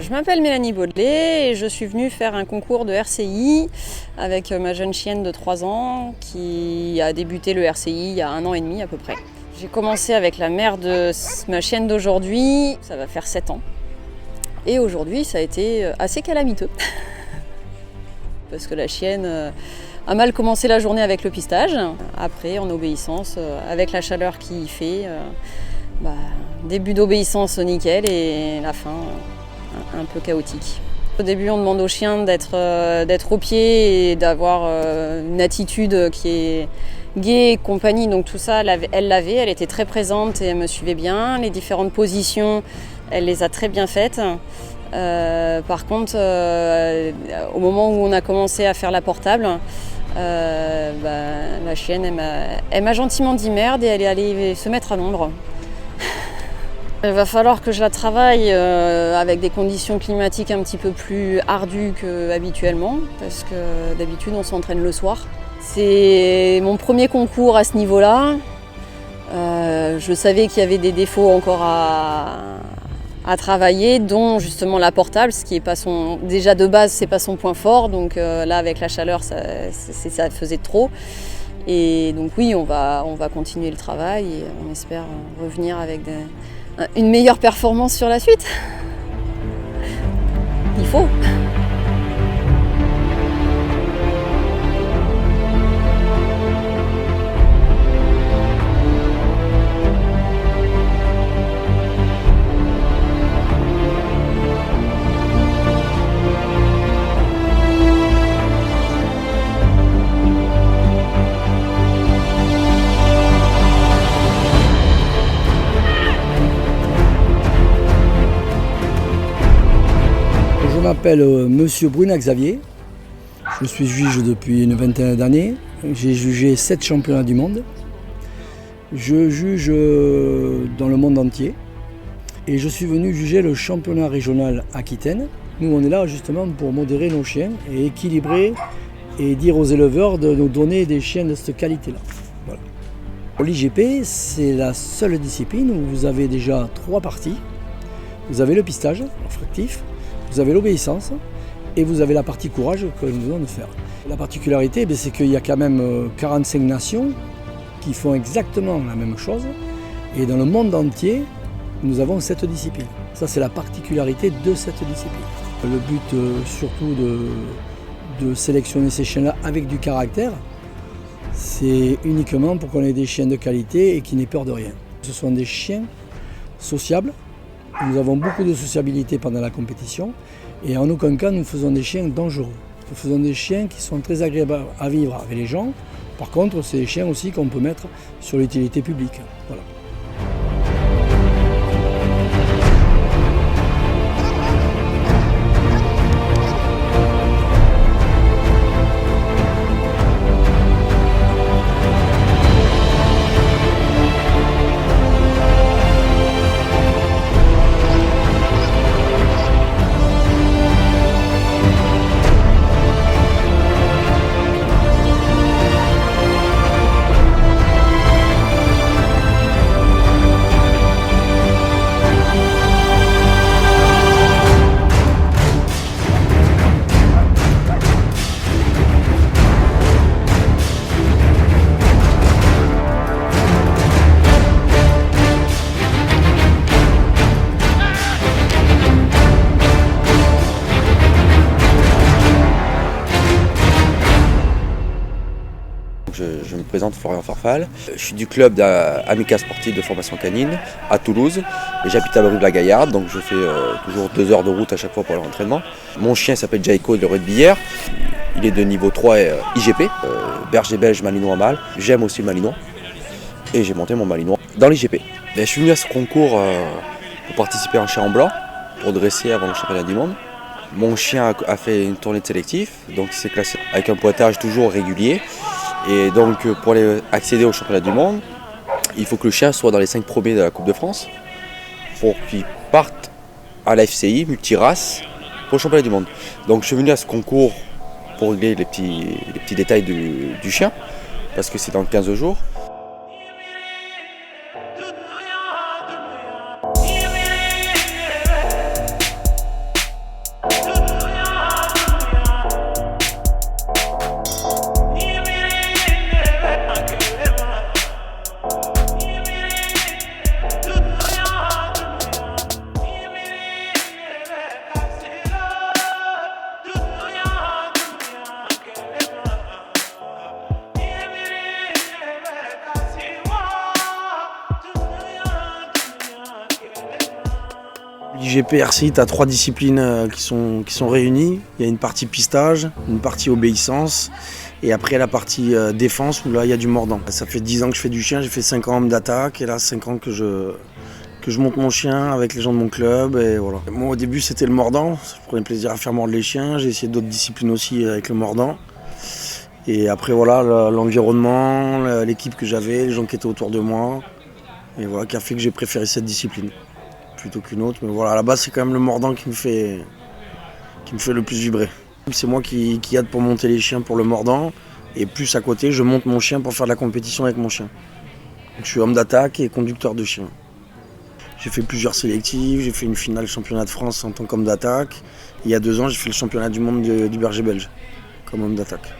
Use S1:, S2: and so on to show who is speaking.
S1: Je m'appelle Mélanie Baudelet et je suis venue faire un concours de RCI avec ma jeune chienne de 3 ans qui a débuté le RCI il y a 1 an et demi à peu près. J'ai commencé avec la mère de ma chienne d'aujourd'hui, ça va faire 7 ans. Et aujourd'hui ça a été assez calamiteux parce que la chienne a mal commencé la journée avec le pistage. Après en obéissance, avec la chaleur qu'il fait, début d'obéissance nickel et la fin un peu chaotique. Au début, on demande au chien d'être au pied et d'avoir une attitude qui est gaie et compagnie. Donc tout ça, elle était très présente et elle me suivait bien. Les différentes positions, elle les a très bien faites. Par contre, au moment où on a commencé à faire la portable, la chienne, elle m'a gentiment dit merde et elle est allée se mettre à l'ombre. Il va falloir que je la travaille avec des conditions climatiques un petit peu plus ardues qu'habituellement, parce que d'habitude on s'entraîne le soir. C'est mon premier concours à ce niveau-là. Je savais qu'il y avait des défauts encore à travailler, dont justement la portable, ce qui est pas déjà de base, c'est pas son point fort. Donc là, avec la chaleur, ça faisait trop. Et donc oui, on va continuer le travail et on espère revenir avec une meilleure performance sur la suite. Il faut.
S2: Je m'appelle Monsieur Bruna Xavier, je suis juge depuis une vingtaine d'années, j'ai jugé 7 championnats du monde. Je juge dans le monde entier et je suis venu juger le championnat régional Aquitaine. Nous on est là justement pour modérer nos chiens et équilibrer et dire aux éleveurs de nous donner des chiens de cette qualité-là. Voilà. L'IGP c'est la seule discipline où vous avez déjà 3 parties. Vous avez le pistage, fractif. Vous avez l'obéissance et vous avez la partie courage que nous venons de faire. La particularité, c'est qu'il y a quand même 45 nations qui font exactement la même chose. Et dans le monde entier, nous avons cette discipline. Ça, c'est la particularité de cette discipline. Le but, surtout, de sélectionner ces chiens-là avec du caractère, c'est uniquement pour qu'on ait des chiens de qualité et qui n'aient peur de rien. Ce sont des chiens sociables. Nous avons beaucoup de sociabilité pendant la compétition et en aucun cas nous faisons des chiens dangereux. Nous faisons des chiens qui sont très agréables à vivre avec les gens. Par contre, c'est des chiens aussi qu'on peut mettre sur l'utilité publique. Voilà.
S3: Je me présente Florian Farfal, je suis du club Amica Sportive de formation canine à Toulouse et j'habite à la rue de la Gaillarde, donc je fais toujours 2 heures de route à chaque fois pour l'entraînement. Mon chien s'appelle Jaiko de Rue de Billère, il est de niveau 3 IGP, berger belge malinois mâle. J'aime aussi le malinois et j'ai monté mon malinois dans l'IGP. Je suis venu à ce concours pour participer en chien en blanc, pour dresser avant le championnat du monde. Mon chien a fait une tournée de sélectif, donc il s'est classé avec un pointage toujours régulier. Et donc pour accéder au championnat du monde, il faut que le chien soit dans les 5 premiers de la Coupe de France pour qu'il parte à la FCI multirace pour le championnat du monde. Donc je suis venu à ce concours pour régler les petits détails du chien, parce que c'est dans 15 jours.
S4: IGP RCI, tu as 3 disciplines qui sont réunies. Il y a une partie pistage, une partie obéissance et après la partie défense où là il y a du mordant. Ça fait 10 ans que je fais du chien, j'ai fait 5 ans homme d'attaque et là 5 ans que je monte mon chien avec les gens de mon club. Et voilà. Moi au début c'était le mordant, je prenais plaisir à faire mordre les chiens, j'ai essayé d'autres disciplines aussi avec le mordant. Et après voilà l'environnement, l'équipe que j'avais, les gens qui étaient autour de moi, et voilà qui a fait que j'ai préféré cette discipline plutôt qu'une autre. Mais voilà, à la base c'est quand même le mordant qui me fait le plus vibrer. C'est moi qui aide pour monter les chiens pour le mordant et plus à côté je monte mon chien pour faire de la compétition avec mon chien. Donc, je suis homme d'attaque et conducteur de chien. J'ai fait plusieurs sélectives, j'ai fait une finale championnat de France en tant qu'homme d'attaque. Il y a 2 ans j'ai fait le championnat du monde du berger belge comme homme d'attaque.